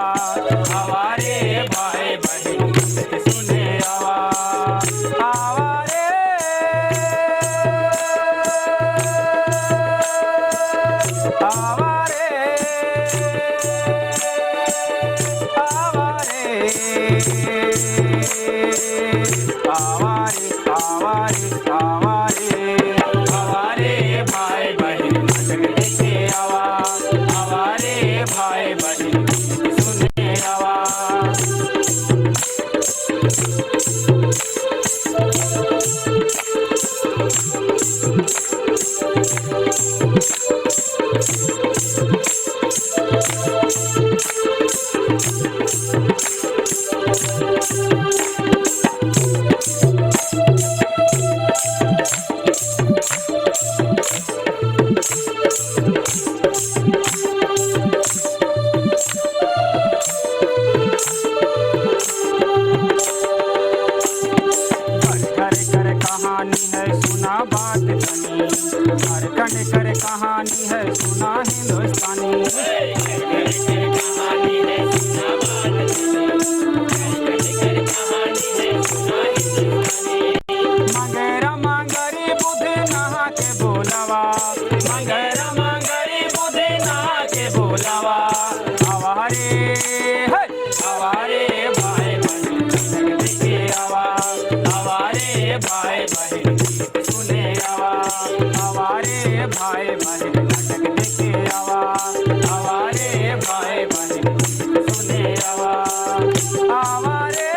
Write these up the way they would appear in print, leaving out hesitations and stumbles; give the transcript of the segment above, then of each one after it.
आवाज, हमारे भाई बहन सुने आवाज, हमारे हमारे हमारे भाई बहन नाटक देखे आवाज, हमारे भाई बहन सुने आवाज। कहानी है सुना बात बनी, हर कण कर कहानी है सुना हिंदुस्तानी, कहानी है सुना बात मंगेरा मंगरी बुध नहा के बोलावा, मंगेरा मंगरी बुध नहा के बोलावा, हमारे हमारे भाई बहन देखे आवाज, हमारे भाई बहन सुने आवाज, हमारे भाई बहन नाटक देखे आवाज, हमारे भाई बहन सुने आवाज, हमारे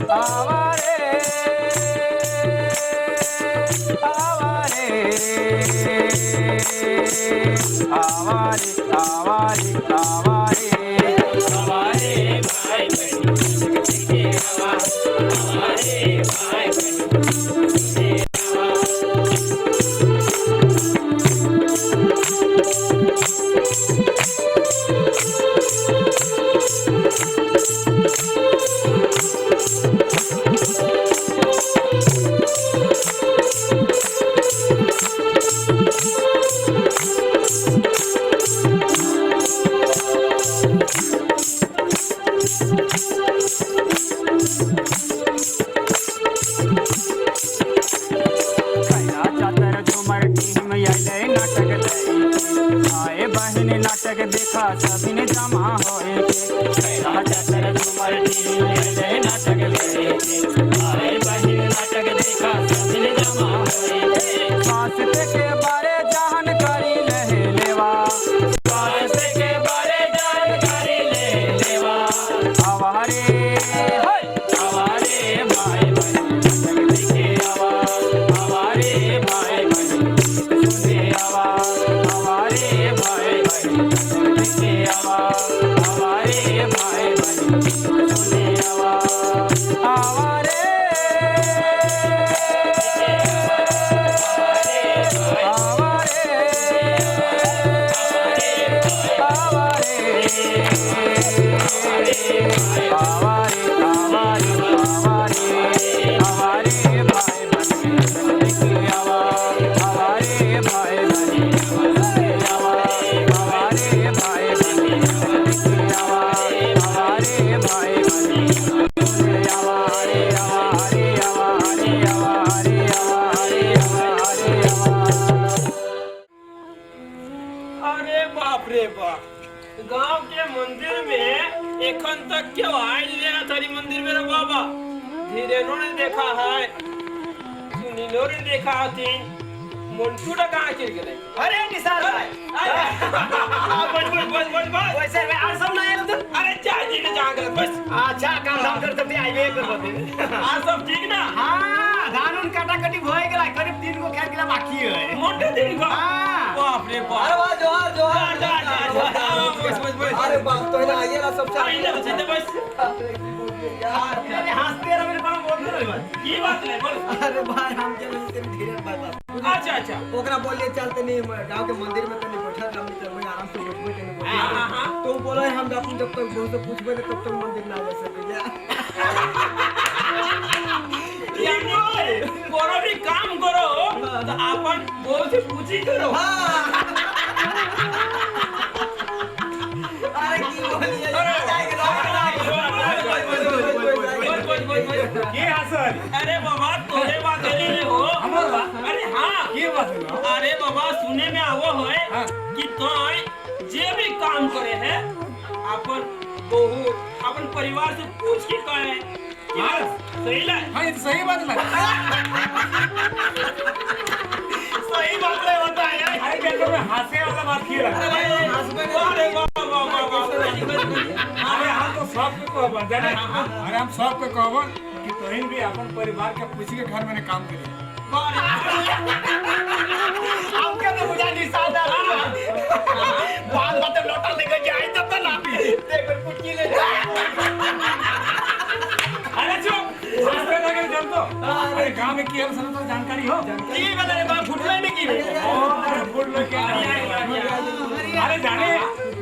हमारे हमारे हमारे हमारे भाई बहन देखे आवाज, हमारे भाई बहन सुने आवाज। आए बहन नाटक देखा सभी ने जमा होए चतर झूमर नाटक आए बहन नाटक देखा सभी ने जमा होए, स्वास्थ्य के बारे जानकारी ले लेवा, स्वास्थ्य के बारे जानकारी ले लेवा, हमारे हमारे भाई बहन नाटक देखे आवाज, हमारे भाई बहन सुने आवाज, हमारे भाई बहन देखे आवाज, हमारे भाई बहन सुने आवाज, हमारे गांव के मंदिर में एखन तक क्यों आयल ले थारी मंदिर में बाबा, धीरे नो ने देखा है, सुनी नो ने देखा थी, मंटू टा कहां गिर गए? अरे निसार भाई बस वैसे में और सब ना आए तो अरे चाय जी ने जहां गए बस अच्छा काम धाम करते थे आइए कर बोलते हां सब ठीक ना? हां धान काटा कटी होए गेला, करीब 3 गो खेत गेला बाकी है मोटे 3 गो। हां बाप रे बाप, अरे वाह जोहार जोहार बस अरे बाप तो ना आइए ना सब चाहिए बस बस यार अरे हंसते रहो मेरे पास बोल रहे बात की बात है बोल। अरे भाई हम चल तेरे धीरे बात अच्छा अच्छा ओकरा बोलिए चलते नहीं गांव के मंदिर में तने बैठा हम चल आराम से बैठबे तने हां तो बोले हम अपन जब तक बहुत से पूछबे तब तक मंदिर ना जा सके यानी कोनो भी काम करो तो अपन बहुत से पूछी करो। हां बारी अरे बाबा तोरे बात ले हो हमार बात अरे हाँ की बात है ना अरे बाबा सुने में आवो है हाँ। कि तो जे भी काम करे है अपन बहू अपन परिवार से पूछ के करे हाँ। सही ला हाँ ये तो सही बात लगा सही बात है होता है अरे क्या तो मैं हंसे वाला बात की लगा अरे वाह वाह वाह वाह अरे हम तो सबको कहबो जाने अरे हम सबको कहबो कि तोहिन भी अपन परिवार के पूछ के घर में काम करिए आपके तो मुझे निशान डाला बाल बातें लौटा लेके जाए तब तो ना देख कुछ ले अरे चुप हंसते लगे जब तो अरे गांव में की सब तो जानकारी हो की बता रे बाप फुटले नहीं की अरे फुट लोग के अरे जाने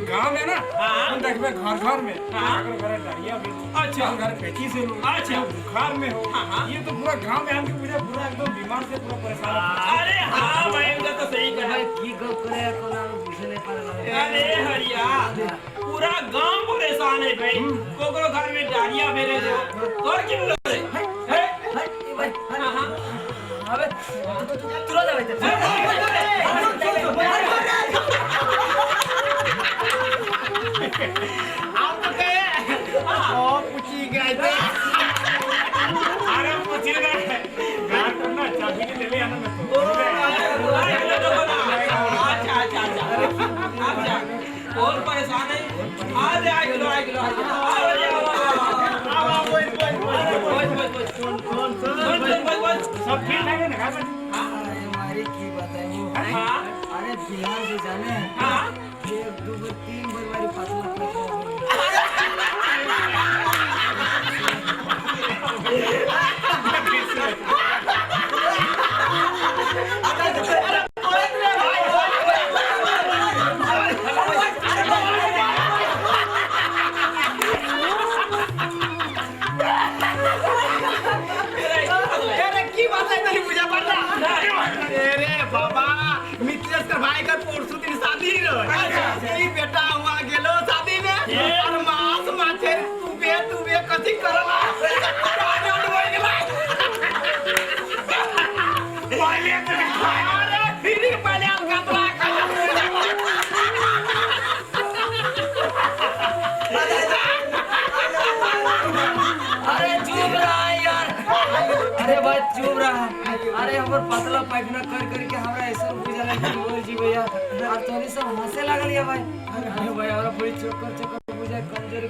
गांव में ना हम देखबे घर घर में अगर घर डालिया भी अच्छा घर पेटी से लोग अच्छा बुखार में हो ये तो पूरा गांव में हमके पूरा एकदम बीमार से पूरा परेशान अरे हाँ भाई उधर तो सही कहा की गप करे कोना बुझे नहीं पारे अरे हरिया पूरा गांव परेशान है भाई कोकरो घर में डालिया मेरे जो तोर की बोल रहे है हां हां अबे तुरंत आप तो कहे ओ पूछी गए थे अरे पूछिए ना गांव करना चाबी ले ले आना मैं तो अच्छा अच्छा अच्छा अच्छा और परेशान है आ जा किलो सब ठीक लगे ना अरे हमारी की बताई वो हाँ अरे बिहार से जाने हाँ एक दो तीन बार हमारी पतला बेटा हुआ गेलो शादी में और मांस माछे तू बे कथी करला पानी उड़वे गेला पहले तो अरे फिर पहले हम कतरा अरे चुप रहा यार अरे भाई चुप रहा अरे हमर पतला पैखना कर करके हमरा ऐसा बुझाला कि बोल जी भैया और तोरी सब हंसे लागल या भाई अरे भाई हमरा बड़ी चक्कर बुझा कमजोरी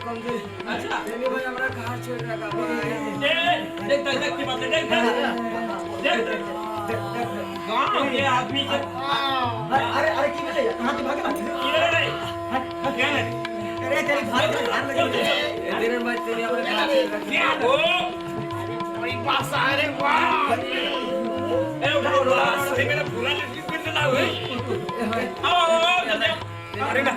अच्छा तेनी भाई हमरा घर छोड़ रखा भाई देख की बात देख गांव के आदमी के अरे की बोले कहां से भागे किधर नहीं क्या नहीं अरे तेरे घर में ध्यान लगे तेरे भाई तेरी अपने घर छोड़ रखा क्या वो कोई पास आ रे वाह ए उठा सही मेरा पूरा लिखी कुछ ना हुई आओ जल्दी अरे ना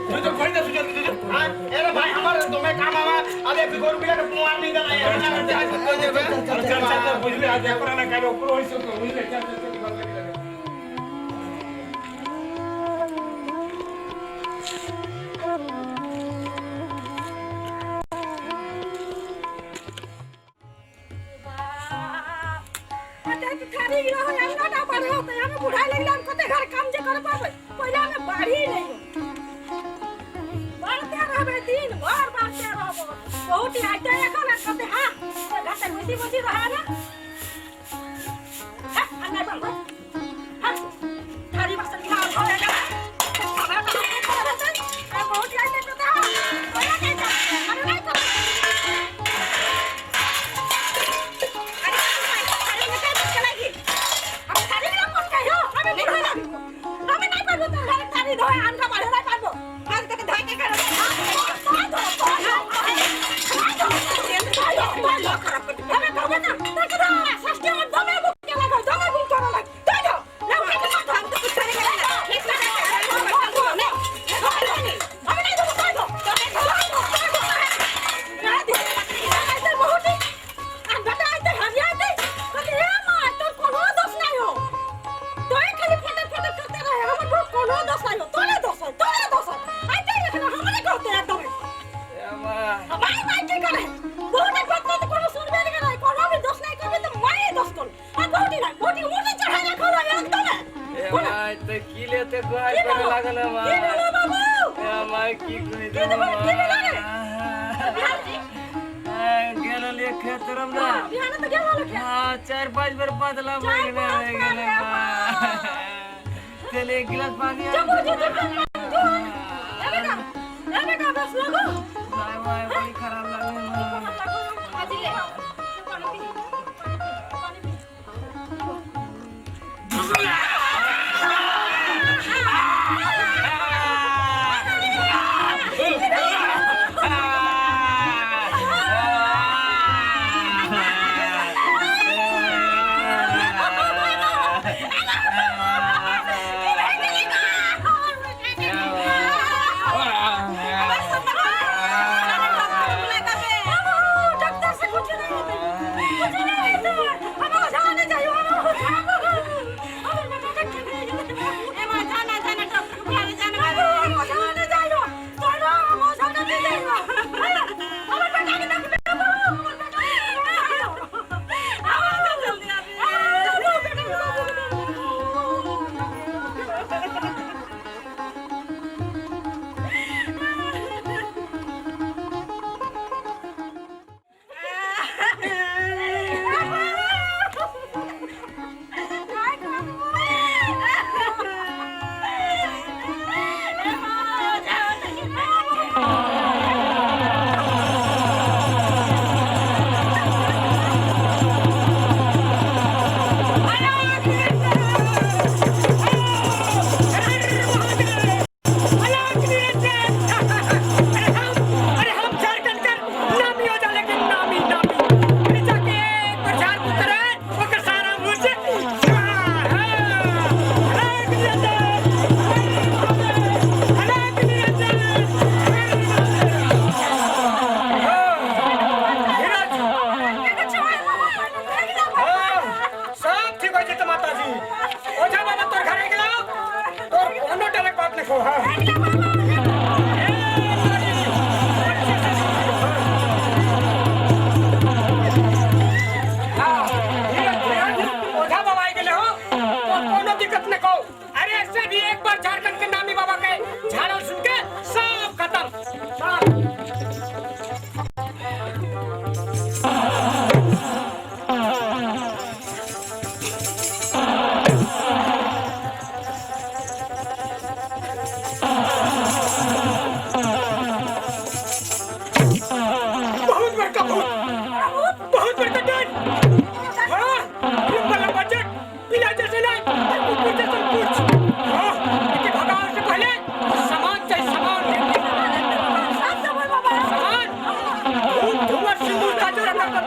चल कोई ना तुझे हां अरे भाई हमारे तो मैं काम आवा अबे बिगोर बिया के पुआर नहीं देना है चल बुझ ले आज पर ना कालो ऊपर होई सो बुझ ले चल बहुत ही आते हैं कौन करते हाँ घर से बसी रहा ना अन्ना ते गोहाय करे लागल मां मां की कोई दे गेलो ले खेतरम ना बिहान तो गेलो ले हां 4-5 बार बदला मांगने गेले तेले एक गिलास पानी आ अबे का बस लगो बाय बाय बड़ी खराब लगे आज ले पानी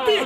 पी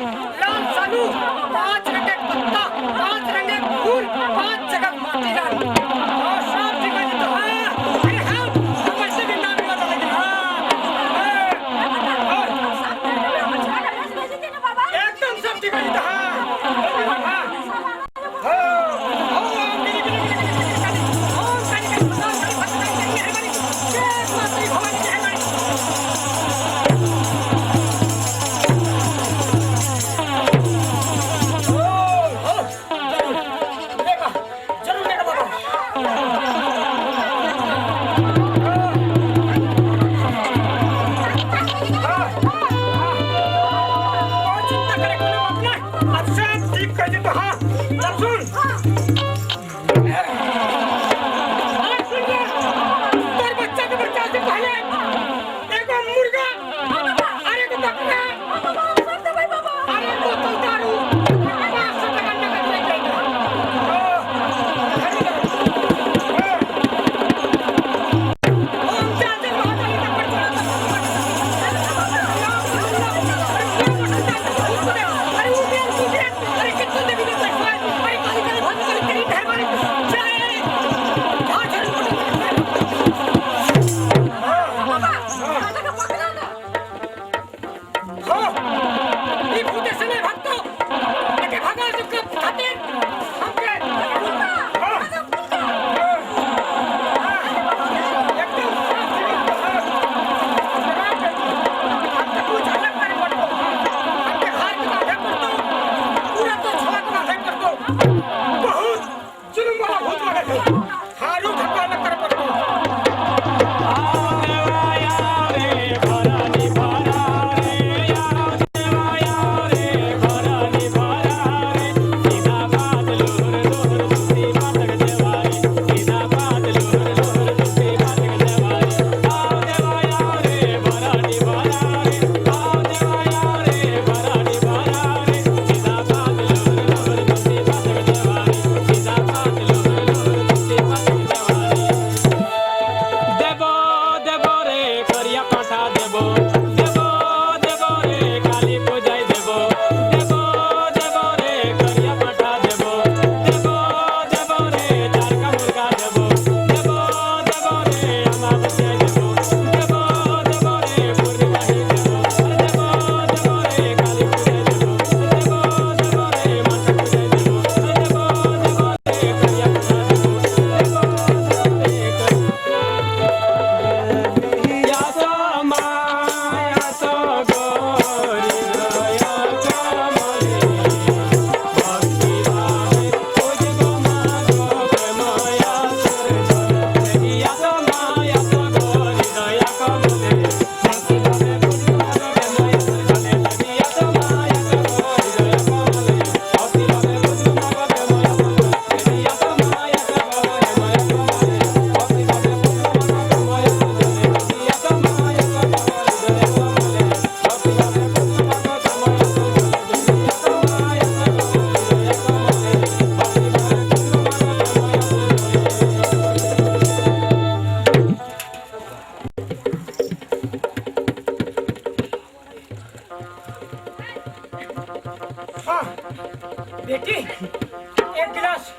हारू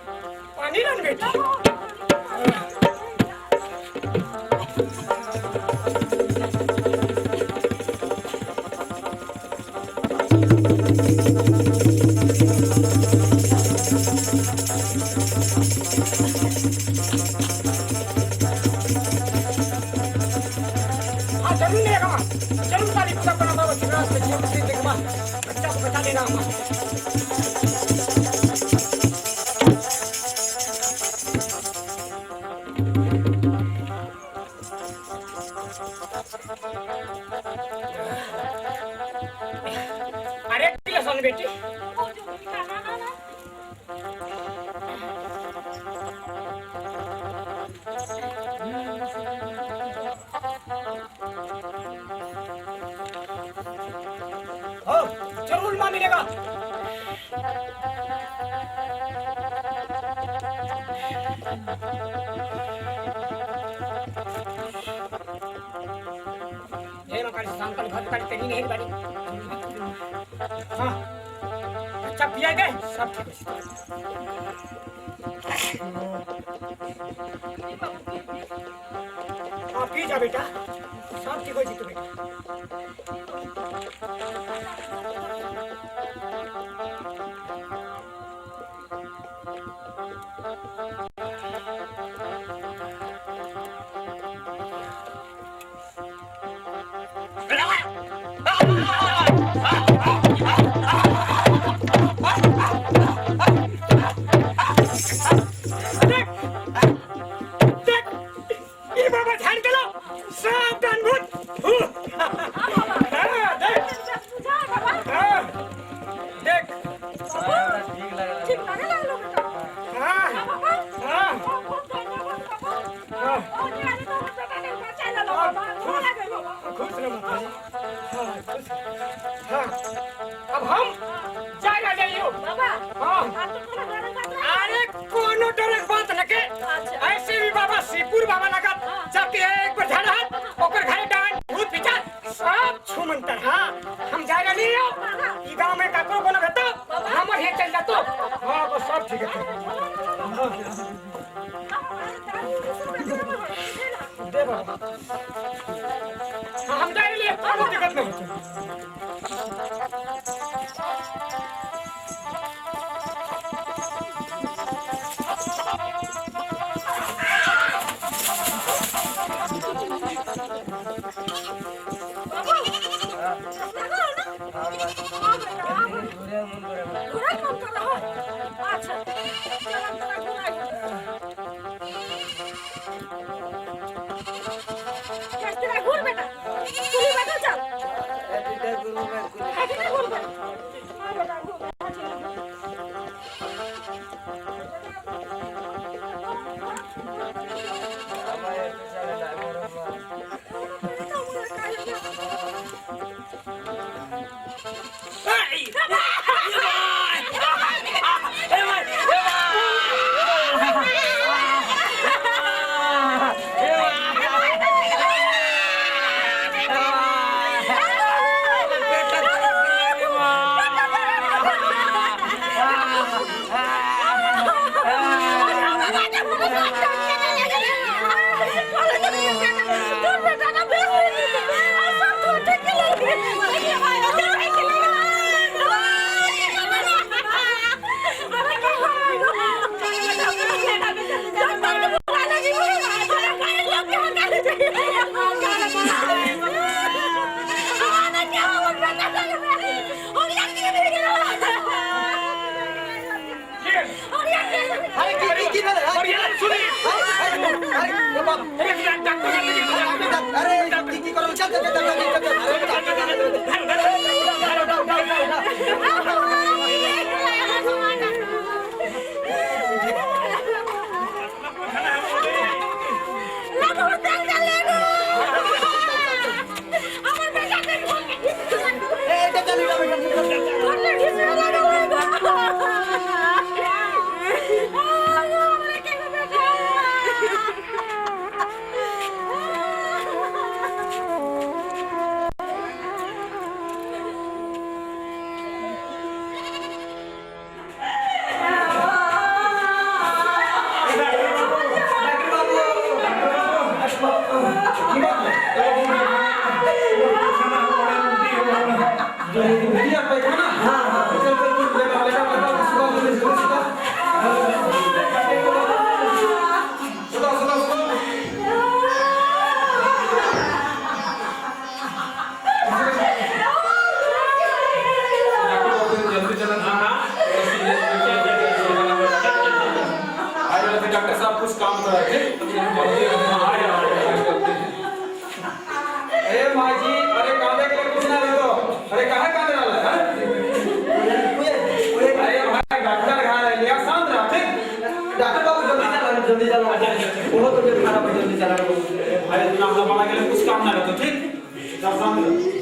पानी ना बेटी जरूर लेगा जरूर तारीफ सब बना बाबा शिवराज के जीवन से देखवा बच्चा को बचा लेना अरे किला सन बेटी जरूर मां मिलेगा सांकल भर कर तेरी नहीं बड़ी हाँ अच्छा पिया गए सब ठीक हाँ पी जा बेटा सब ठीक हो जी तुम्हें अब हम जाएगा जाइयो अरे कोनो डरक बात न के ऐसे भी बाबा श्रीपुर बाबा लगा जब है एक बार झाड़ हाथ ओकर घरे डांड भूत पिचार सब छुमंतर हां हम जाएगा नहीं हो ई गांव में काको कोनो भेतो हमर हे चल जातो हां बस सब ठीक है दे बाबा हम जाए लिए कोई दिक्कत नहीं रहते डॉक्टर साहब कुछ काम करा थे ए माँ जी अरे कांदे के लिए कुछ ना ले दो अरे कहाँ कांदे डाला है अरे भाई डॉक्टर घर है लिया शांत रहा ठीक डॉक्टर बाबू जल्दी चला वो तो जब खराब है जल्दी चला भाई इतना हमारा के लिए कुछ काम ना रखो ठीक सब शांत रहो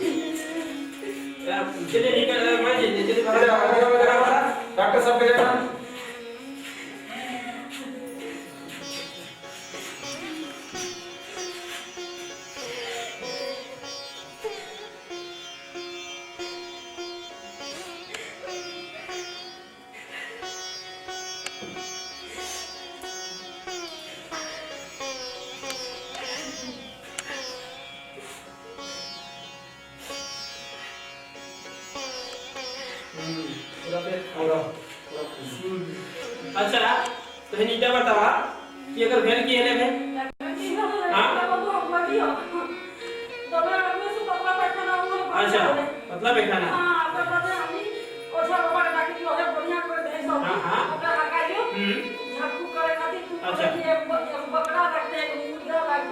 चलिए ठीक है मैं चलिए डॉक्टर साहब के देखा अच्छा तो है नीचे बतावा कि अगर भेल की है ना अच्छा मतलब है खाना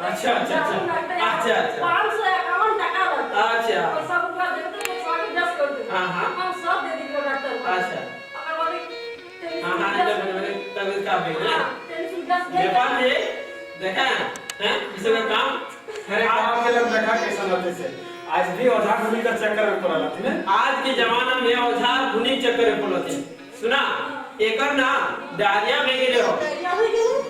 अच्छा अच्छा अच्छा अच्छा अच्छा तबियत का नेपाल में देखा है इसमें काम मेरे काम के लोग देखा कैसा लगते से आज भी औजार भूमि का चक्कर में पड़ा लाती है आज के जमाना में औजार भूमि चक्कर में पड़ते सुना एकर ना डायरिया में गेले हो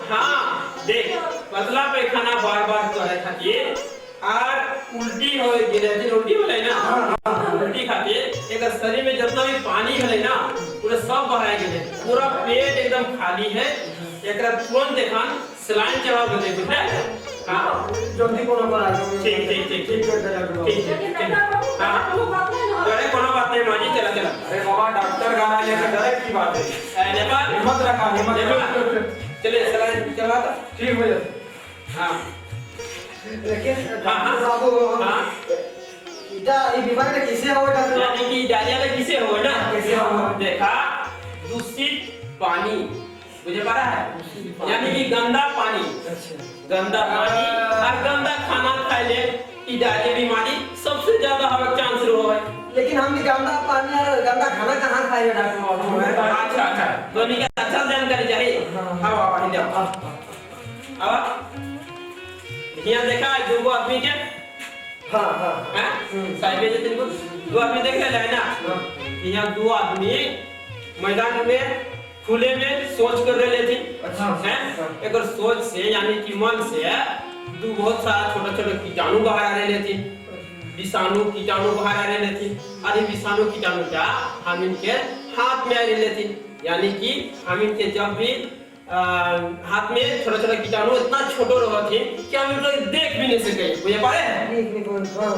हाँ देख पतला पैखाना बार-बार करे खातिर और उल्टी हो गेले दिन उल्टी होले ना उल्टी खातिर एकर शरीर में जितना भी पानी है ना पूरा सब बहा गेले पूरा पेट एकदम खाली है एकरा तुरंत देखान सलाइन चढ़ा के दे बुझले हां जल्दी कोनो करा ठीक हां अरे कोनो बात नहीं माजी चला चला अरे बाबा डॉक्टर गाना लेकर डरे की बात है नेपाल हिम्मत रखा हिम्मत चले सलाइन चला था ठीक भैया हां लेकिन हां बाबू हां इटा ये बीमारी कैसे हो डॉक्टर यानी कि डायरिया का किसे हो ना कैसे हो देखा दूषित पानी मुझे पता है यानी कि गंदा पानी गंदा पानी और गंदा खाना खाए ले ई डायरिया बीमारी सबसे ज्यादा हवा चांस रहो है लेकिन हम गंदा पानी और गंदा खाना कहाँ खाए डॉक्टर बाबू अच्छा अच्छा दोनों का अच्छा जानकारी चाहिए आओ आओ हिंदी आओ यहाँ देखा है दो आदमी के हाँ हाँ हैं साइड में जितने को दो आदमी देख ले है ना यहाँ दो आदमी मैदान में खुले में सोच कर रहे थे अच्छा हैं एक सोच से यानी कि मन से दो बहुत सारा छोटे-छोटे कीटाणु बाहर आ रहे थे विषाणु कीटाणु बाहर आ रहे थे अरे विषाणु कीटाणु क्या हम इनके हाथ में आ रहे थे यानी कि हम इनके जब भी हाथ में छोटे-छोटे कीटाणु इतना छोटे रहे थे कि हम इनको देख भी नहीं सके बुझे पाए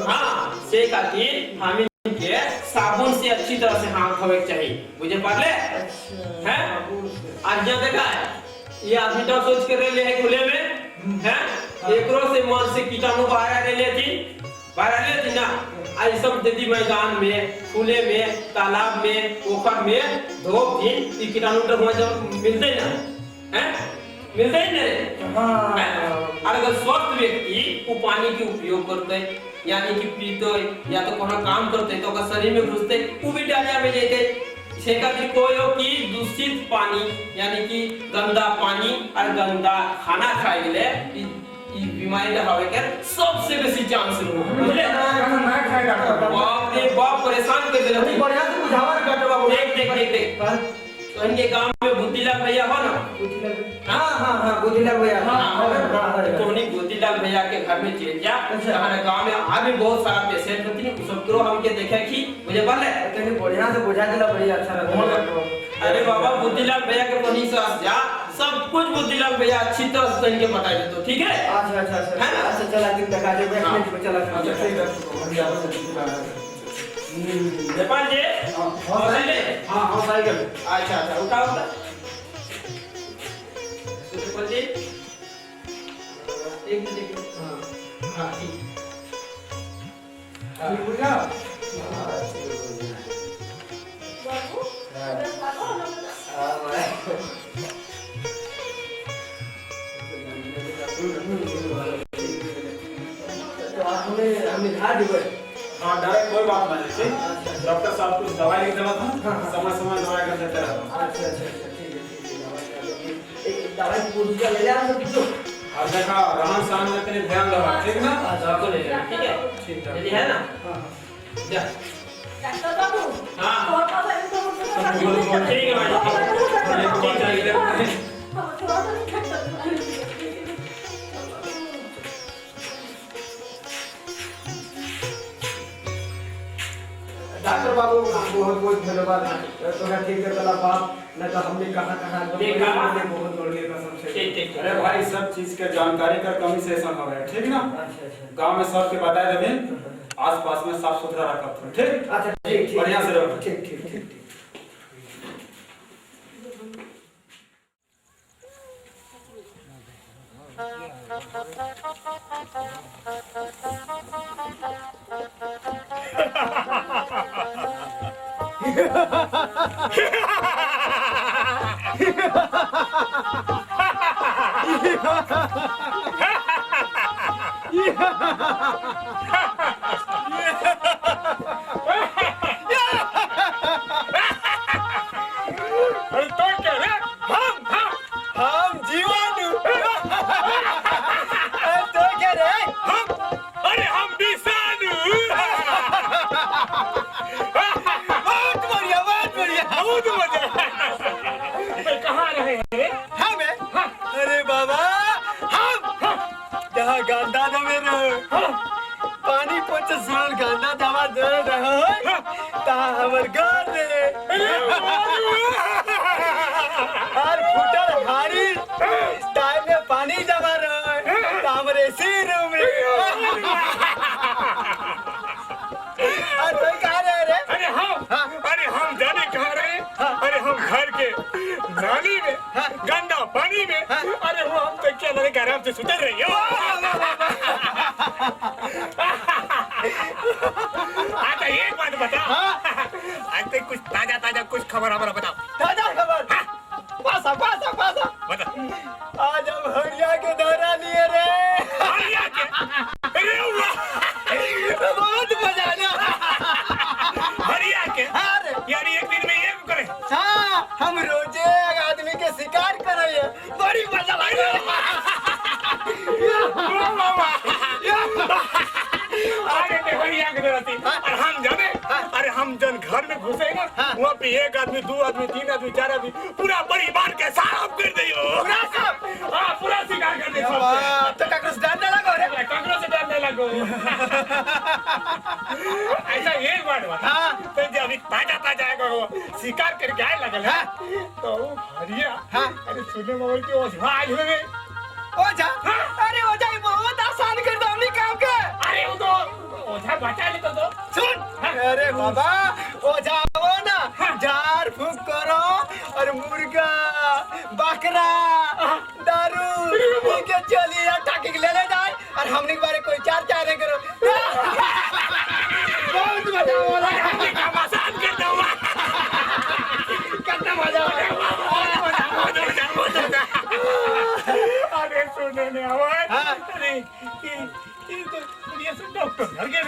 हां से खातिर हम के साबुन से अच्छी तरह से हाथ धोवे चाहिए बुझे पाले हैं आज जो देखा है ये आदमी तो सोच कर रहे हैं खुले में हैं एकरो से मन से कीटाणु बाहर आ रहे थी ना आज सब यदि मैदान में खुले में तालाब में पोखर में धो दिन ये कीटाणु तो मिलते ना हैं मिलते ही नहीं और अगर स्वस्थ व्यक्ति वो पानी के उपयोग करते यानी कि पीते या तो कोनो काम करते तो का शरीर में घुसते वो भी डायरिया में जाते सेका की कोई हो कि दूषित पानी यानी कि गंदा पानी और गंदा खाना खाए गेले ई बीमारी का होवे के सबसे बेसी चांस रहो बुझले ना खाए डॉक्टर बाप रे बाप परेशान कर देले बढ़िया से बुझावा डॉक्टर बाबू देख तो इनके गांव में बुद्धिलाल भैया हो ना हाँ बुद्धिलाल भैया तो उन्हीं बुद्धिलाल भैया के घर में चल जा हमारे गांव में अभी बहुत सारा पेशेंट होती है सब करो हमके देखे कि मुझे बोले तने बढ़िया से बुझा देला बढ़िया अच्छा लगा अरे बाबा बुद्धिलाल भैया के पनी से जा सब कुछ बुद्धिलाल भैया अच्छी तरह से इनके बता दे तो ठीक है अच्छा है ना अच्छा चला दिन तक आज एक मिनट में चला अच्छा ठीक है नेपाल जी ले हां साइकिल अच्छा उठाओ नेपाल जी एक मिनट हां ठीक ठीक हो गया हमें खा दिए। हाँ डायरेक्ट कोई बात नहीं ठीक। डॉक्टर साहब कुछ दवाई लिख देना था, समय समय दवाई कर देते रहता। अच्छा ठीक है एक दवाई पूरी का ले जाना सब कुछ। और देखा रहन सहन में तेरे ध्यान रखा ठीक ना। सबको ले जाना ठीक है यदि है ना। जा डॉक्टर बाबू हाँ। ठीक है भाई डॉक्टर बाबू बहुत बहुत धन्यवाद। तो ठीक है चला बाप न तो हमने कहाँ बहुत बढ़िया कसम से। ठीक अरे भाई सब चीज के जानकारी का कमी से ऐसा हो रहा है ठीक ना। गांव में सबके बताए देवे, आस-पास में साफ सुथरा रखा ठीक। अच्छा ठीक बढ़िया से रहो ठीक। अरे तो क्या रे हम जीवाणु तो क्या रे अरे हम विषाणु बहुत बढ़िया मैं कहाँ रहे हैं हम अरे बाबा हम जहाँ गंदा दमे रहो पानी पोछ साल गंदा दवा दे रहो तहाँ हमर घर रे और फुटल हारी टाइम में पानी जमा रहे तो हमरे सिर में तो कहाँ रहे रे अरे हम जाने कहाँ रहे अरे हम घर के नाली में गंदा पानी में अरे वो हम तो क्या लगे आराम से सुते रही हो अच्छा एक बात बता आज तक कुछ ताजा कुछ खबर हमारा बताओ ताजा खबर पासा बता आज हम हरिया के दौरा लिए रे हरिया के अरे वाह बहुत मजा आया हरिया के यार एक दिन में ये करे हाँ हम रोजे आदमी के शिकार करे बड़ी मजा लगे अरे हरिया के दौरा और हम जाने अरे हम जन घर में घुसे ना वहाँ पे एक आदमी दो आदमी तीन आदमी चार आदमी पूरा परिवार के साफ कर दियो पूरा शिकार कर दियो तो काकरो से डर नहीं लगो रे काकरो से डर नहीं लगो ऐसा एक बात बता तो जब अभी ताजा शिकार करके आए लगल है तो हरिया अरे सुने मोबाइल की ओझा आज हुए ओझा अरे ओझा बहुत आसान कर दो हमने काम के अरे वो तो ओझा बचा ले तो सुन अरे बाबा ओझा वो ना झाड़ फूक करो और मुर्गा बकरा दारू पी के चली टाकी ले ले जाए और हमने के बारे कोई चार नहीं करो बहुत मजा वाला आसान कर दो कितना मजा अरे सुने ने आवाज अरे ये तो ये सब डॉक्टर घर गए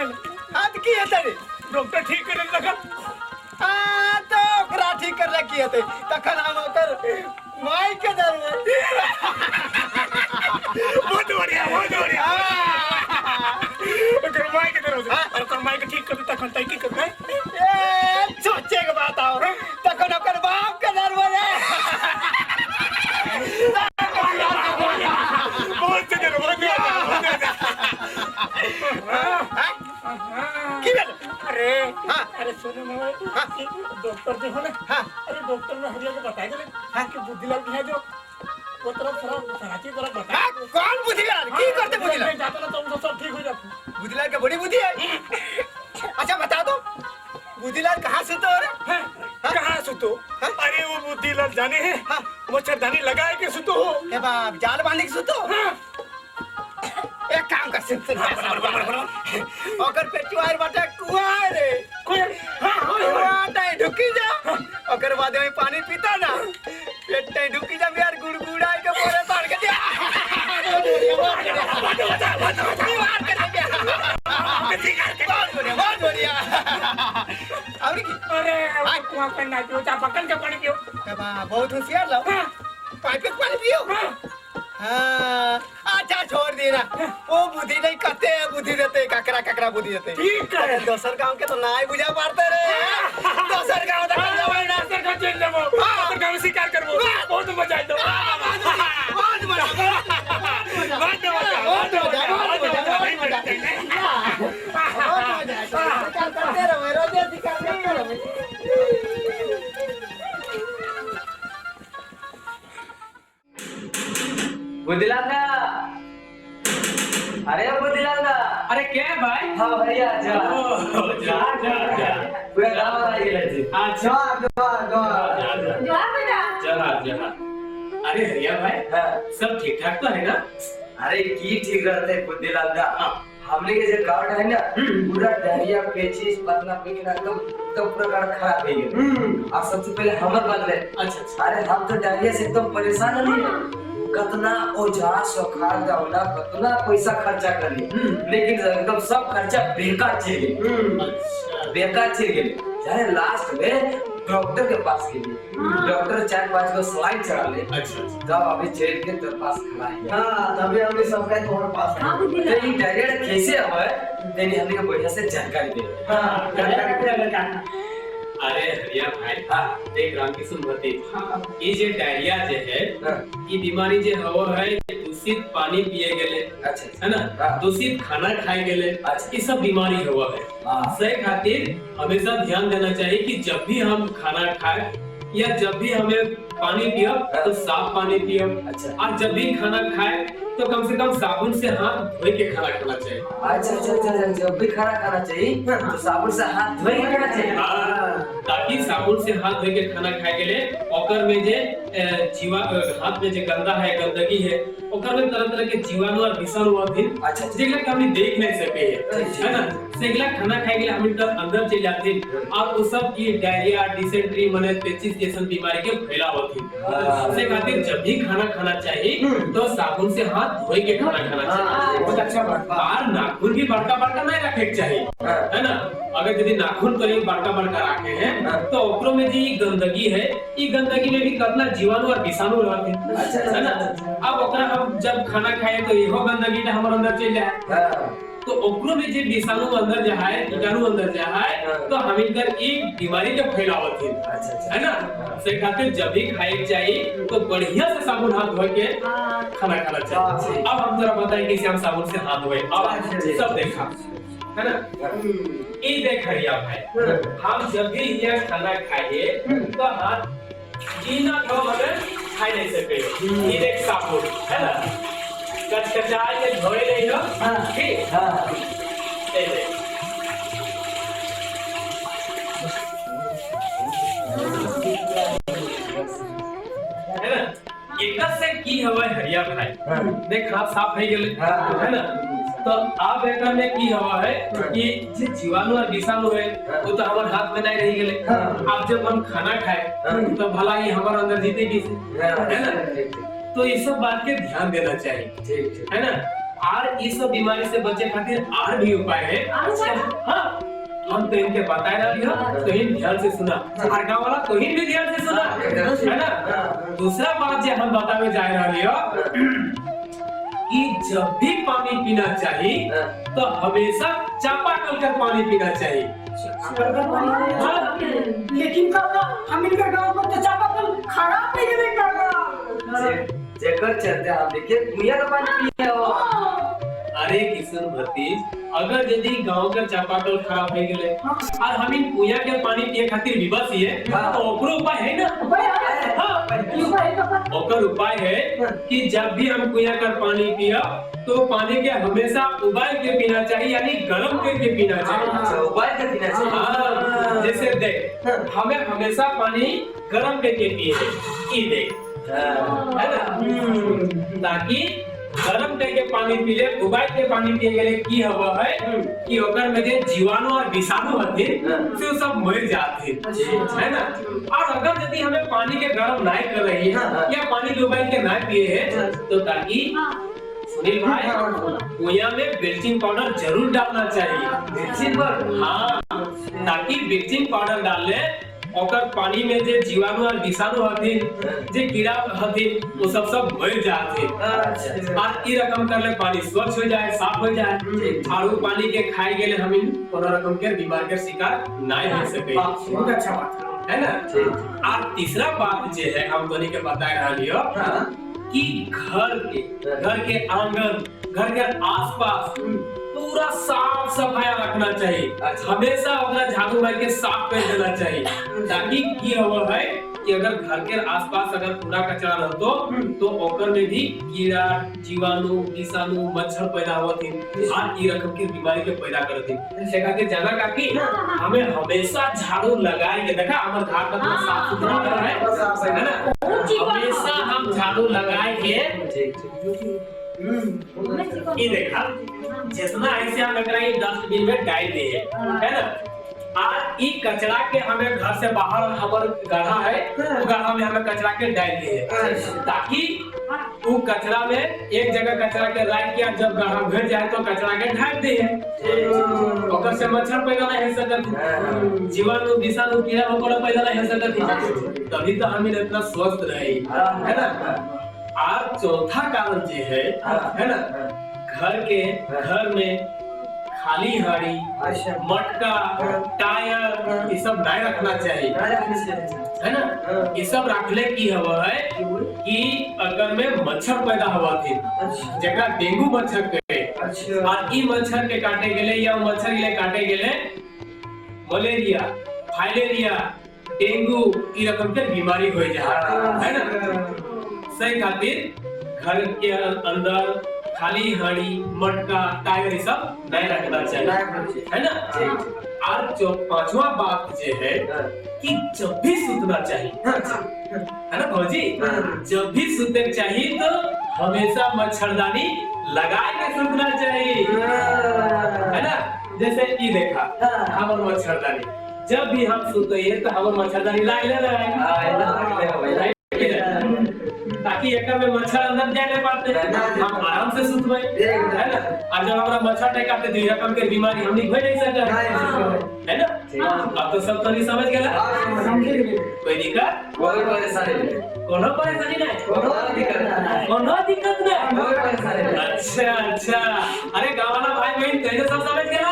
हाथ की है तेरे डॉक्टर ठीक कर लगा हां तो ओकरा ठीक कर रखी है तखन हम ओकर माई के दर में बहुत बढ़िया ओकर माई के दर में और ओकर माई के ठीक कर तखन तय की करबै ए सोचे के बात आओ तखन ओकर बाप के दर में बहुत अरे सुनो डॉक्टर जो है ना अरे डॉक्टर ने हरिया को बताया कि बुद्धिलाल की है जो वो तरफ सराची तरफ बता कौन बुद्धिलाल की करते बुद्धिलाल जाता ना तो सब ठीक हो जाता बुद्धिलाल का बड़ी बुद्धि है अच्छा बता दो बुद्धिलाल कहाँ से तो कहाँ से तो अरे वो बुद्धिलाल जाने हैं मच्छरदानी लगाए के सुतो हो बाप जाल बांधे के सुतो एक काम कर सकते ओकर पेटवार बाटे कुआर कुआर ढुकी जा ओकर बाद में पानी पीता ना पेट ढुकी जा यार गुड़गुड़ा के बोरे बांध के वहाँ पे ना पियो, चापाकल के पानी पियो। बहुत होशियार लो। पाइप का पानी पियो। हाँ, अच्छा छोड़ देना। वो बुद्धि नहीं करते हैं, बुद्धि देते ककरा बुद्धि देते। ठीक है। दोसर गांव के तो ना ही बुझा पाते रे। दोसर गांव तक जाओ ना। दोसर गांव चल जाओ। दोसर गांव में शिकार करबो। बहुत मजा आइतो। बहुत मजा। शिकार करते रहो, रोज शिकार करते रहो। बुद्धिलाल अरे बुद्धिलाल अरे क्या है भाई? हाँ भैया जा पूरा गाँव आ गया जी। अच्छा जहाँ अरे भैया भाई सब ठीक ठाक तो है ना? अरे की ठीक रहते बुद्धिलाल दा हमने के जो कार्ड है ना पूरा डायरिया पेचिस पतला पेकना एकदम पूरा कार्ड खराब है और सबसे पहले हमर बात है। अच्छा अरे हम तो डायरिया से एकदम परेशान नहीं कतना औजार सौखार दौला कतना पैसा खर्चा कर ली लेकिन एकदम सब खर्चा बेकार चले बेकार चल गए। जाने लास्ट में डॉक्टर के पास गए डॉक्टर 4-5 को स्लाइड चढ़ा ले। अच्छा तब अभी चेल के तेरे पास खड़ा है। हाँ, तभी हमने सबका तुम्हारे पास है। तो ये डायरिया कैसे हुआ है देनी हमने को बढ़िया से जानकारी दे। हाँ, जानकारी। अरे भैया भाई देख रामकिशन भती ये जो डायरिया जो है ये बीमारी जो हवा है दूषित पानी पिए गेले अच्छा है ना दूषित खाना खाए गेले ये सब बीमारी हवा है। सही खातिर हमेशा ध्यान देना चाहिए कि जब भी हम खाना खाए या जब भी हमें पानी पियो तो साफ पानी पियो। और जब भी खाना खाए तो कम से कम साबुन से हाथ धोए के खाना खाना चाहिए। अच्छा जब भी खाना खाना चाहिए तो साबुन से हाथ धोए के खाना चाहिए। ताकि साबुन से हाथ धोए के खाना खाए के लिए ओकर में जे जीवा हाथ में जो गंदा है गंदगी है ओकर में तरह के जीवाणु और विषाणु आते अच्छा जेगला हम देख नहीं सके है ना सेगला खाना खाए के लिए हम अंदर चले जाते और वो सब की डायरिया डिसेंट्री माने पेचिस जैसी बीमारी के फैलाव होती से खातिर जब भी खाना खाना चाहिए तो साबुन से हाथ धोए के खाना खाना चाहिए। बहुत अच्छा बात। और नाखून भी बड़का नहीं रखे के चाहिए है ना। अगर यदि नाखून तो बड़का रखे हैं तो ओकरो में जी गंदगी है ये गंदगी में भी कितना जीवाणु और विषाणु रहते है ना। अब ओकरा हम जब खाना खाए तो इहो गंदगी हमारे अंदर चल जाए तो ओकरो में जे विषाणु अंदर जाए कीटाणु अंदर जाए तो हम इनकर एक बीमारी के फैलावत है ना। से खातिर जब भी खाए चाहिए तो बढ़िया से साबुन हाथ धो के खाना खाना चाहिए। अब हम जरा बताएं कि हम साबुन से हाथ धोए अब सब देखा है ना। ये देख रिया भाई हम जब भी ये खाना खाए तो हाथ जीना धो मगर खाई नहीं सके। ये देख साबुन है ना कचकचाए के धोए नहीं हो ठीक ऐसे है ना। एक से की हवा हरिया भाई देख हाथ साफ है गेले है ना। तो आप एक में की हवा है कि जे जीवाणु और विषाणु है वो तो हमारे हाथ में नहीं रह गेले। अब जब हम खाना खाए तो भला ये हमारे अंदर जीते है ना। तो ये सब बात के ध्यान देना चाहिए है ना। और इस सब बीमारी से बचे खातिर और भी उपाय है। हाँ हम तो इनके बताए रही हो तो इन ध्यान से सुना और गाँव वाला तो इन भी ध्यान से सुना है ना। दूसरा बात जो हम बतावे जा रही हो कि जब भी पानी पीना चाहिए तो हमेशा चापाकल का पानी पीना चाहिए। लेकिन काका हम इनका गांव में तो चापाकल खराब नहीं है काका। जेकर चलते हम देखिए कुइया का पानी पिए हो। अरे किशन भतीज अगर यदि गांव का चापाकल खराब हो गए और हम इन कुइया के पानी पिए खातिर विवश है तो ओकरो उपाय है ना। ओकर उपाय है कि जब भी हम कुइया का पानी पिया तो पानी के हमेशा उबाल के पीना चाहिए यानी गर्म करके पीना चाहिए। उबाल के पीना चाहिए। जैसे देख हमें हमेशा पानी गर्म करके पिए देख है ना ताकि गरम करके पानी पी ले उबाल के पानी पिए गेले की हवा है कि ओकर में जे जीवाणु और विषाणु होते से सब मर जाते है ना। और अगर यदि हमें पानी के गरम नहीं कर रही है या पानी के उबाल के नहीं पिए है तो ताकि सुनील भाई कुइया में ब्लीचिंग पाउडर जरूर डालना चाहिए। ब्लीचिंग पाउडर हाँ ताकि ब्लीचिंग पाउडर डालने ओकर पानी में जे जीवाणु और विषाणु हथिन, जे कीड़ा हथिन, वो सब मर जाते। और ई रकम कर ले पानी स्वच्छ हो जाए, साफ हो जाए, और पानी के खाए गेले हम कोनो रकम के बीमार के शिकार नहीं हो सके। बहुत अच्छा बात है ना। और तीसरा बात जे है हम तोनी के बता रही हो कि घर के आंगन, घर के आसपास पूरा साफ सफाई रखना चाहिए। हमेशा अपना झाड़ू मार के साफ कर देना चाहिए, ताकि की हो है कि अगर घर के आसपास अगर कूड़ा कचरा रहतो तो ओकर में भी कीड़ा, जीवाणु, विषाणु, मच्छर पैदा होती और ई रकम की बीमारी के पैदा करती। सेका के जाना काकी हमें हमेशा झाड़ू लगाए के देखा हमर घर का तो साफ सुथरा है ना, हमेशा हम झाड़ू लगाए के ये देखा जितना ऐसे हम कचरा डस्टबिन में डाल दिए है ना। आज ई कचरा के हमें घर से बाहर हमारे गड्ढा है, वो गड्ढा में हमें कचरा के डाल दिए, ताकि वो कचरा में एक जगह कचरा के रख के जब गड्ढा भर जाए तो कचरा के ढक दिए, ओकर से मच्छर पैदा नहीं हो सकत, जीवाणु, विषाणु, कीड़ा मकोड़ा पैदा नहीं हो सकत, तभी तो हम इतना स्वस्थ रहे है ना। और चौथा कारण ये है ना, घर में खाली हाड़ी, मटका, टायर ये सब नहीं रखना चाहिए है ना। ये सब रखले की हवा है कि अगर में मच्छर पैदा हुआ थी जगह डेंगू मच्छर के, और ई मच्छर के काटे गेले या मच्छर के काटे गेले मलेरिया, फाइलेरिया, डेंगू ई रकम के बीमारी हो जाए है ना। सही खातिर घर के अंदर खाली हाड़ी, मटका, टायर सब नहीं रखना चाहिए है ना। और पांचवा बात ये है कि जब भी सूतना चाहिए है ना भौजी, जब भी सूते चाहिए तो हमेशा मच्छरदानी लगाए के सूतना चाहिए है ना। जैसे ये देखा हमारे मच्छरदानी, जब भी हम सूते तो हमारे मच्छरदानी लाए ले रहे ताकि एक में मच्छर अंदर जाए नहीं पाते, हम आराम से सुतबे है ना। और जब हमारा मच्छर नहीं काटते तो ये रकम के बीमारी हम हो नहीं सकता है ना। अब तो सब तनी समझ गया, कोई दिक्कत कोई परेशानी नहीं, कोनो परेशानी नहीं, कोनो दिक्कत नहीं। अच्छा अरे गाँव वाला भाई बहन कैसे सब समझ गया।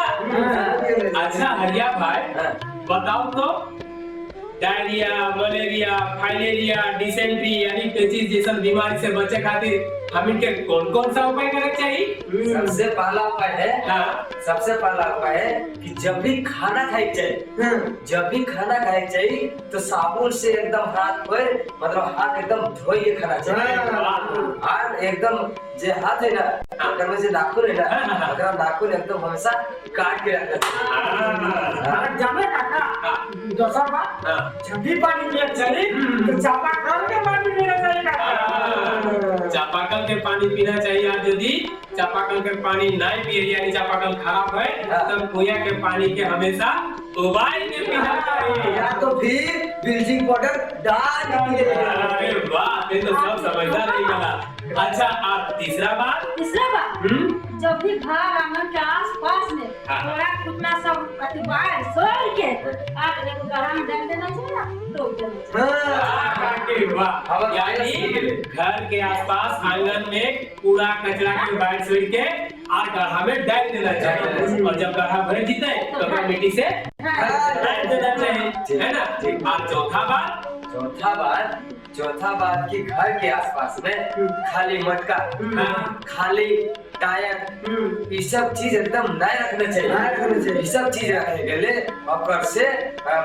अच्छा हरिया भाई बताओ तो डायरिया, मलेरिया, फाइलेरिया, डिसेंट्री यानी पेचिस जैसा बीमारी से बचे खातिर हम इनके कौन कौन सा उपाय करना चाहिए। सबसे पहला उपाय है, सबसे पहला उपाय है कि जब भी खाना खाए चाहिए तो साबुन से एकदम हाथ धोए, मतलब हाथ एकदम धोए के खाना चाहिए। और एकदम जे हाथ है ना, अगर में से नाखून है ना, अगर नाखून एकदम हमेशा काट के रखना चाहिए। जाने काका दूसरा बात, जब भी पानी पिया चाहिए तो चापाकल के पानी पीना चाहिए काका। चापाकल के पानी पीना चाहिए। और यदि चापाकल के पानी नहीं पिए यानी चापाकल खराब है तब कुआं के पानी के हमेशा उबाल के पीना चाहिए, या तो फिर ब्लीचिंग पाउडर डाल के। अरे वाह, ये तो सब समझदार नहीं गला। अच्छा आप तीसरा बात जब भी घर आंगन के आस-पास में थोड़ा कुतना सब कटिवार सोल के आप देखो गरम डाल देना चाहिए तो वाह, यानी घर के आसपास आंगन में कूड़ा कचरा के बाहर छोड़ के और गड्ढा में डाल देना चाहिए, और जब गड्ढा भर जीते तो मिट्टी से डाल देना चाहिए है ना। और चौथा बात कि घर के आसपास में खाली मटका, खाली टायर ये सब चीज एकदम नहीं रखना चाहिए। ये सब चीज रखने के लिए अकर से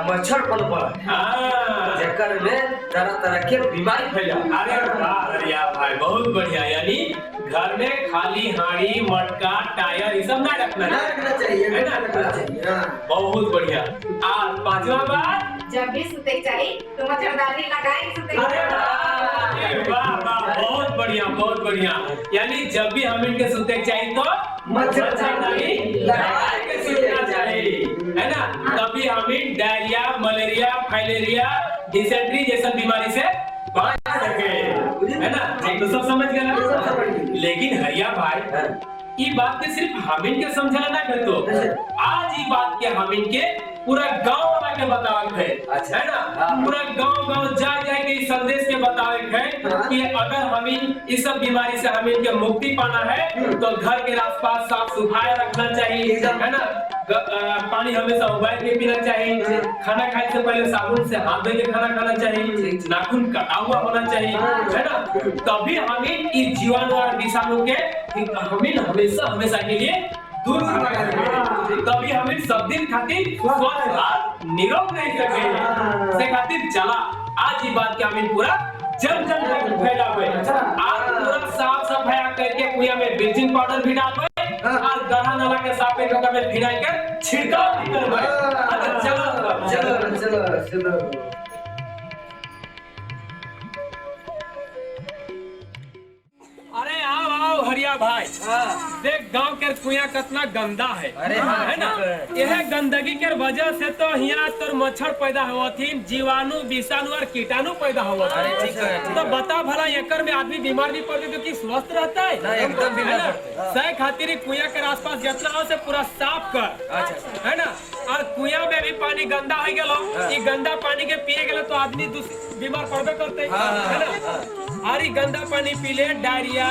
मच्छर पनपा जेकर में तरह तरह के बीमारी फैला। अरे वाह भाई बहुत बढ़िया, यानी घर में खाली हाड़ी, मटका, टायर ये सब नहीं रखना चाहिए है ना। बहुत बढ़िया। और पांचवा बात, जब भी सुते चाहिए तो मच्छरदानी लगाए सुते चाहिए। वाह बहुत बढ़िया, यानी जब भी हम इनके सुते चाहिए तो मच्छरदानी लगाए के सुतना चाहिए है ना। तभी हम डायरिया, मलेरिया, फाइलेरिया, डिसेंट्री जैसा बीमारी से बच सके है ना। तो सब समझ गए। लेकिन हरिया भाई ये बात के सिर्फ हम इनके समझाना ना करतो, आज ये बात के हम इनके पूरा गांव वाला के बतावे है, अच्छा। है ना? पूरा गांव जा के इस संदेश के बतावे है कि अगर हमें इस सब बीमारी से हमें के मुक्ति पाना है तो घर के आसपास साफ सफाई रखना चाहिए, है ना? पानी हमेशा उबाल के पीना चाहिए, खाना खाने से पहले साबुन से हाथ धो के खाना खाना चाहिए, नाखून कटा हुआ होना चाहिए, है ना? तभी हमें इस जीवाणु और विषाणु के हमें हमेशा के लिए दूर रखेंगे, तभी हमें सब दिन खातिर स्वस्थ और निरोग रह सकेंगे। से खातिर चला आज ये बात के हमें पूरा जन तक फैला हुआ है। आज पूरा साफ सफाई करके कुइया में ब्लीचिंग पाउडर भी डाल और गढ़ा नाला के साफ करके में भिड़ाई कर छिड़काव भी करवाए। चलो अरे आओ हरिया भाई, देख गांव के कुइया कितना गंदा है, है ना? यह गंदगी के वजह से तो यहाँ तो मच्छर पैदा होतीन, जीवाणु विषाणु और कीटाणु पैदा होता है। तो बता भला एकर में आदमी बीमार नहीं पड़ते क्योंकि स्वस्थ रहता है, एकदम सही खातिर कुइया के आसपास जितना हो से पूरा साफ कर, है ना? और कुइया में भी पानी गंदा हो गया, ये गंदा पानी के पिए गए तो आदमी बीमार पड़बे करते, है ना? और ये गंदा पानी पीले डायरिया,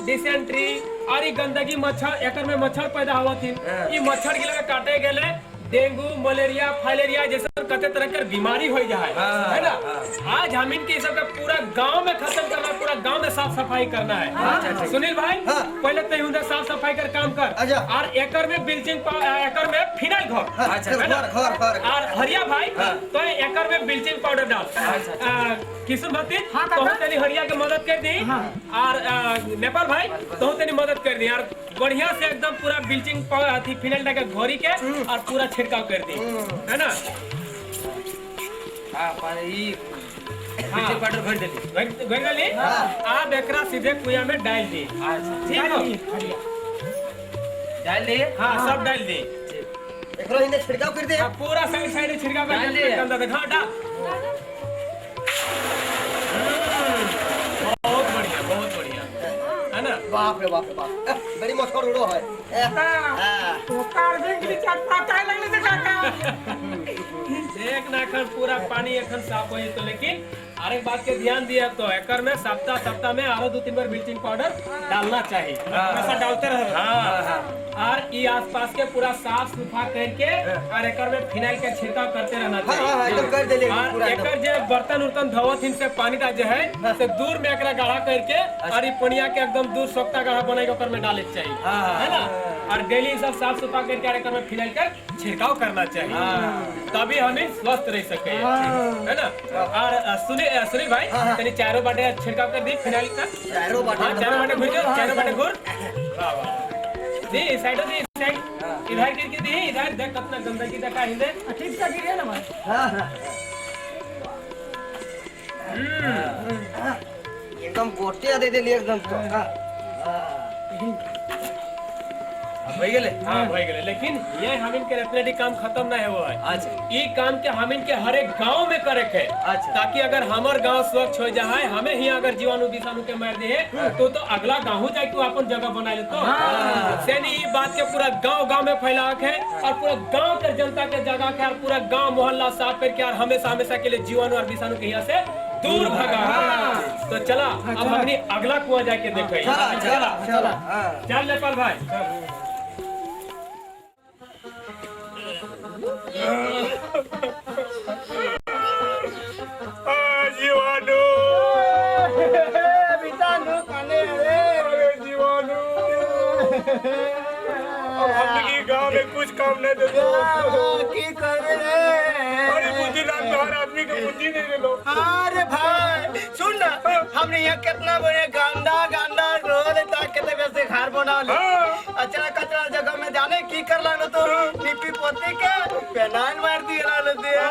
डिसेंट्री और ये गंदगी मच्छर एकर में मच्छर पैदा हुआ थी, ये मच्छर के लगे काटे गए डेंगू मलेरिया फाइलेरिया जैसे कते तरह के बीमारी हो जाए, है ना? आज हम इनके सब का पूरा गांव में खत्म करना है, पूरा गांव में साफ सफाई करना है। सुनील भाई पहले तो उधर साफ सफाई कर काम कर और एकर में ब्लीचिंग एकर में फिनाइल घोर और हरिया भाई तो एकर में ब्लीचिंग पाउडर डाल। किशोर भक्ति तो तेरी हरिया के मदद कर दी और नेपाल भाई तो तेरी मदद कर दी और बढ़िया से एकदम पूरा ब्लीचिंग पाउडर फिनाइल डाल के घोरी के और पूरा छिड़काव कर दी, है ना? पाउडर भर देली आप एकरा सीधे कुइया में डाल दी, ठीक है? डाल दी, हाँ सब डाल दी, एकरो इने छिड़काव कर दे, पूरा साइड छिड़काव कर दे, गंदा देखा डाल। बहुत बढ़िया, है ना? बाप रे बाप बड़ी मच्छर उड़ो है। देख ना खन पूरा पानी अखन साफ हो तो, लेकिन अरे बात के ध्यान दिया तो एकर में सप्ताह में आरो 2-3 बार ब्लीचिंग पाउडर डालना चाहिए, ऐसा डालते रहे और ये आसपास के पूरा साफ सुथरा करके और एकर में फिनाइल का छिड़काव करते रहना चाहिए। और एकर जो बर्तन उर्तन धोवत इनसे पानी का जो है से दूर में एकरा गाढ़ा करके और ये पनिया के एकदम दूर सोखता गाढ़ा बना के में डाले चाहिए, है ना? और डेली सब साफ सुथरा करके एकर में फिनाइल का छिड़काव करना चाहिए, तभी हमें स्वस्थ रह सके, है ना? और सुनील भाई तनी चारों बाटे छिड़काव कर दी फिनाइल का, चारों बाटे घूर दी साइड इधर करके दी, इधर देख कितना गंदगी देखा इधर ठीक से गिरे ना भाई। एकदम गोटिया दे दे एकदम भई गेले लेकिन ये हमिन के रत्नेडी काम खत्म ना हुआ है। अच्छा ये काम के हमिन के हर एक गांव में करे के, ताकि अगर हमार गांव स्वच्छ हो जाए, हमें ही अगर जीवाणु विषाणु के मार दे तो अगला गांव जाए तो अपन जगह बना ले तो सेनी बात के पूरा गांव में फैला के और पूरा गांव के जनता के जगह के और पूरा गांव मोहल्ला साफ करके और हमेशा के लिए जीवाणु और विषाणु के यहाँ से दूर भगा। तो चला अब हमने अगला कुआं जाके देखे। चल नेपाल भाई जीवाणु विषाणु काने जीवाणु हमने गांव में कुछ काम नहीं दे की करे अरे बुद्धि लाल हर आदमी को बुद्धि नहीं दे लो। अरे भाई सुन ना, हमने यहाँ कितना बड़े गंदा रोड ताकि वैसे घर बना ले, कचरा जगह में जाने की कर लाने तो लिपि पोती के पेनान मार दिया लाने दिया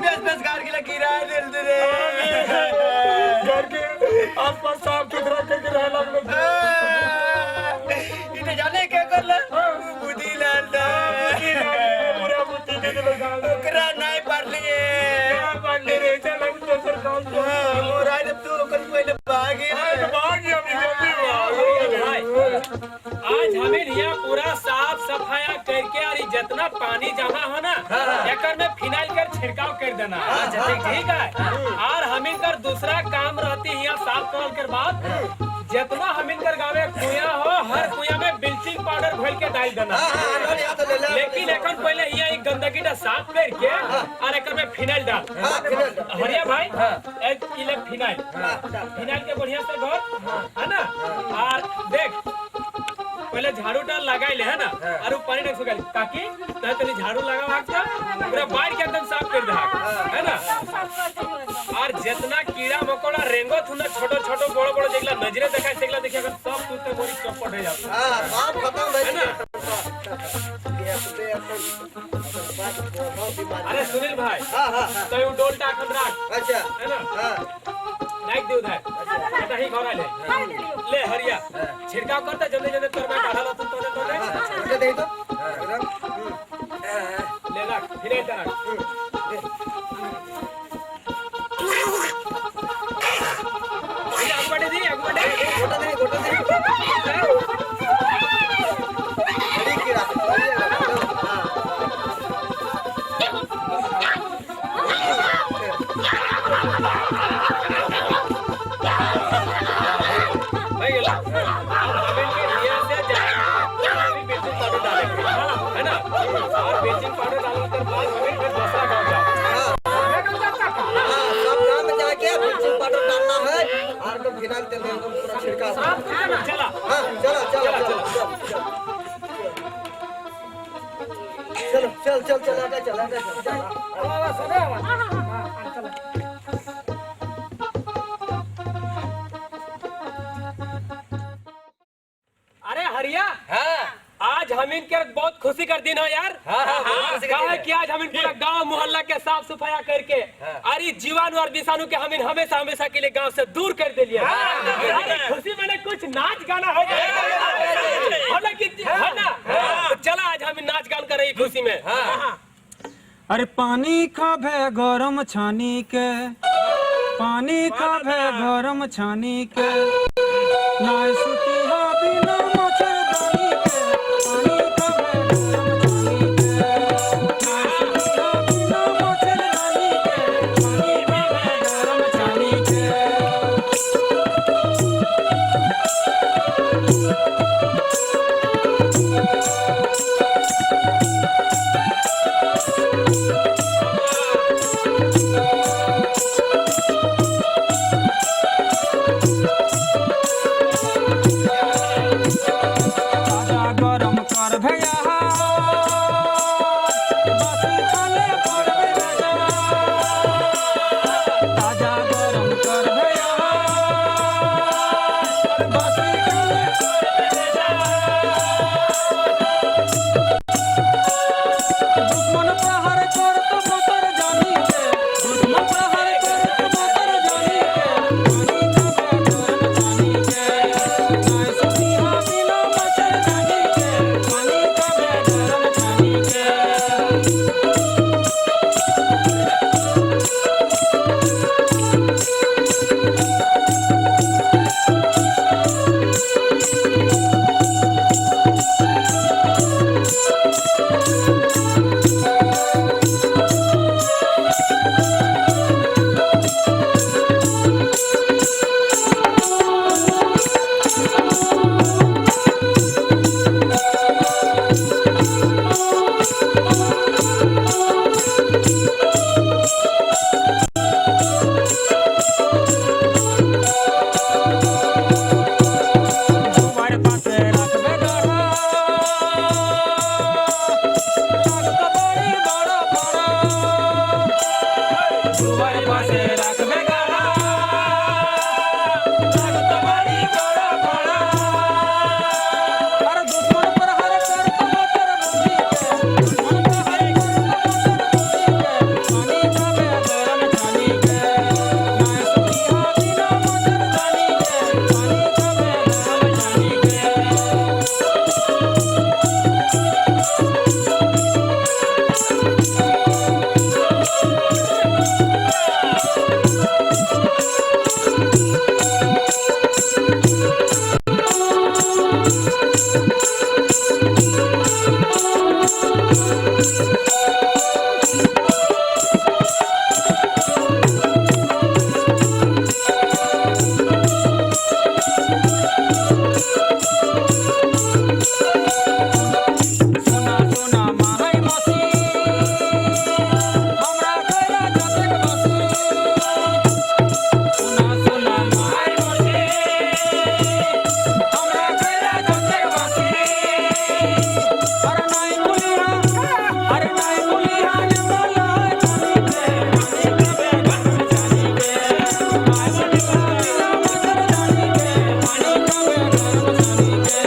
बस घर के लिए किराया दे रे, घर के आसपास साफ सुथरा करके रहना इन्हें जाने क्या कर ले बुद्धि लाल पूरा बुद्धि दे दे ओकरा नहीं पढ़ लिए पढ़ ले रे चल हम दूसर काम को मोरा जब तू ओकर पहले भागी आज हमें यहाँ पूरा साफ सफाया करके और जितना पानी जमा हो ना एकर में फिनाइल कर छिड़काव कर देना। ठीक है। और हम इनकर दूसरा काम रहती है यहाँ साफ करल के बाद जितना हम इनकर गावे कुआं हो हर कुआं में ब्लीचिंग पाउडर घोल के डाल देना। लेकिन এখন पहले यहाँ एक गंदगी टा साफ करके और एकर में फिनाइल डाल। हरिया भाई एक किलो फिनाइल के बढ़िया से घोल है ना। और देख पहले झाड़ू डाल लगाई ले है ना और पानी डाल सुखा ताकि तनी झाड़ू लगा भागता पूरा बाहर के एकदम साफ कर दे है ना। और जितना कीड़ा मकोड़ा रेंगो थुना छोटो छोटो बड़ो बड़ो जेगला नजरे देखा सेगला देखिए अगर सब टूटते बोरी चौपट हो जाता हां सब खत्म है ना। अरे सुनील भाई हां तो ये डोलटा अखन राख अच्छा है ना। हां नाइक दे उधर बेटा ही घर ले हरिया छिड़काव करता जल्दी जल्दी तोर में काढ़ा लो तो दे तो एकदम ले रख फिर इधर रख ये अगबड़े दी गोटा दे अरे कीड़ा भाई गेला अब अबे के रिया से अभी ब्लीचिंग पाउडर डालेंगे है ना। और ब्लीचिंग पाउडर डालने के बाद हमें फिर दूसरा काम सब गांव में जाके ब्लीचिंग पाउडर डालना है और तो फिनाइल तेल एकदम पूरा छिड़काव। चला हां चलो अरे हरिया आज हम इनके बहुत खुशी कर दिन हो यार। कहा कि आज हम इन पूरा गांव मोहल्ला के साफ सफाई करके अरे जीवाणु और विषाणु के हम हमेशा हमेशा के लिए गांव से दूर कर दे लिया। खुशी में कुछ नाच गाना हो ना। चला आज हम नाच गान कर रही खुशी में। अरे पानी का भे गरम छानी के पानी का भे गरम छानी के ना सुती हा बिना मच्छरदानी के पानी का भे गरम छानी के ना सुती हा बिना मच्छरदानी के पानी का भे गरम कर भैया बासी खाले पर भैया ताजा गरम कर भैया बासी खाले दुश्मन प्रहार कर तो मतर जानी के दुश्मन प्रहार कर तो मतर जानी के पानी का गरम छानी के ना सुती हा बिना मच्छरदानी के पानी का गरम छानी के जुबाड़ पासे रखबे गाढ़ा लागत बड़ी बड़ा बड़ा जुबाड़ पासे रखबे गाढ़ा लागत बड़ी बड़ा बड़ा अरे दुश्मन पर हर कर तो मतर बुद्धि के दुश्मन पर हर कर तो मतर बुद्धि के पानी का गरम छानी के ना सुती हा बिना मच्छरदानी के पानी का गरम छानी के सोना सोना माई मसी हमरा करा जतक बसी सोना सोना माई मसी हमरा करा जतक बसी हर नाई मुलिया ने बोला जानी के कबे गन जानी के माई मसी बिना मदर जानी के पानी कबे गरम जानी के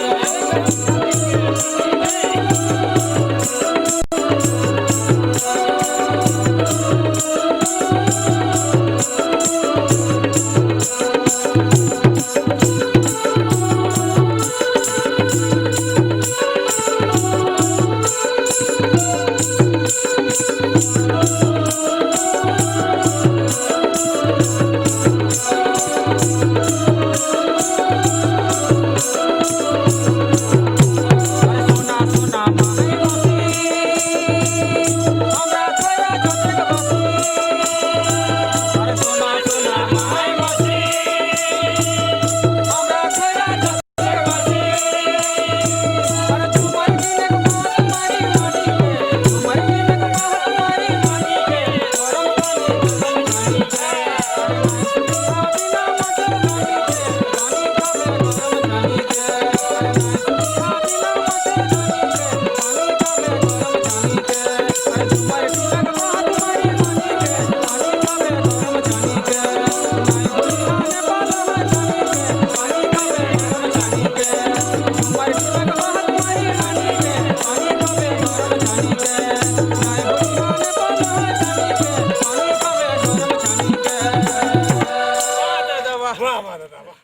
सोना सोना माई मसी हमरा करा जतक बसी सोना सोना माई मसी हमरा करा जतक बसी झुमर बिनक बात मारी मानी के झुमर बिनक बात मारी मानी के गरम पानी गरम जानी के बिना मदर जानी के पानी कबे गरम जानी के बिना मदर जानी के पानी कबे गरम जानी के झुमर बिनक बात मारी मानी के पानी कबे गरम जानी के नाई बोलिया ने बाला जानी के पानी कबे गरम जानी के झुमर बिनक बात मारी मानी के पानी कबे गरम जानी के नाई बोलिया ने बाला जानी के पानी कबे गरम जानी के वाह वाह दादा वाह।